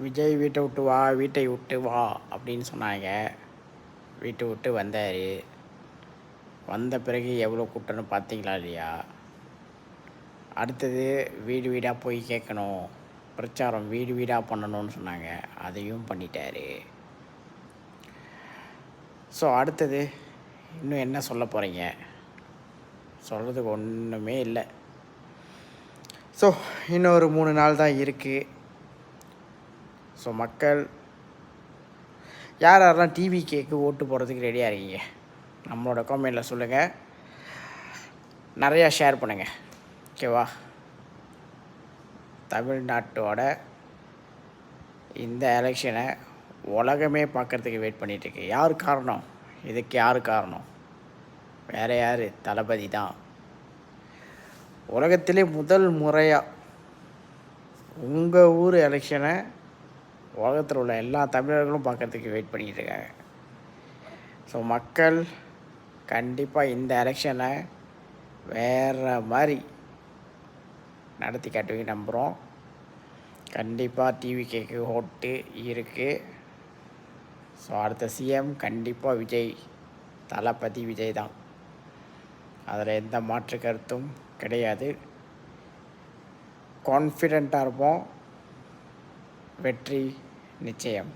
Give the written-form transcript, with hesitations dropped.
விஜய் வீட்டை விட்டு வா, வீட்டை விட்டு வா அப்படின்னு சொன்னாங்க. வீட்டை விட்டு வந்தார். வந்த பிறகு எவ்வளோ கூட்டம்னு பார்த்தீங்களா இல்லையா? அடுத்தது வீடு வீடாக போய் கேட்கணும், பிரச்சாரம் வீடு வீடாக பண்ணணும்னு சொன்னாங்க. அதையும் பண்ணிட்டார். ஸோ அடுத்தது இன்னும் என்ன சொல்ல போகிறீங்க? சொல்கிறதுக்கு ஒன்றுமே இல்லை. ஸோ இன்னும் ஒரு 3 நாள் தான் இருக்குது. ஸோ மக்கள் யாரெல்லாம் டிவிகேக்கு ஓட்டு போடுறதுக்கு ரெடியாக இருக்கீங்க? நம்மளோட கமெண்டில் சொல்லுங்கள். நிறையா ஷேர் பண்ணுங்கள். ஓகேவா? தமிழ்நாட்டோட இந்த எலெக்ஷனை உலகமே பார்க்குறதுக்கு வெயிட் பண்ணிகிட்ருக்கு. யார் காரணம்? இதுக்கு யார் காரணம்? வேறு யார்? தளபதி தான். உலகத்திலே முதல் முறையாக உங்கள் ஊர் எலெக்ஷனை உலகத்தில் உள்ள எல்லா தமிழர்களும் பார்க்குறதுக்கு வெயிட் பண்ணிக்கிட்டு இருக்காங்க. ஸோ மக்கள் கண்டிப்பாக இந்த எலெக்ஷனை வேறு மாதிரி நடத்தி காட்டுவீங்க நம்புகிறோம். கண்டிப்பாக டிவிகேக்கு ஓட்டு இருக்குது. ஸோ அடுத்த சிஎம் கண்டிப்பாக விஜய், தளபதி விஜய் தான். அதில் எந்த மாற்று கருத்தும் கிடையாது. கான்ஃபிடெண்ட்டாக இருப்போம். வெற்றி நிச்சயம்.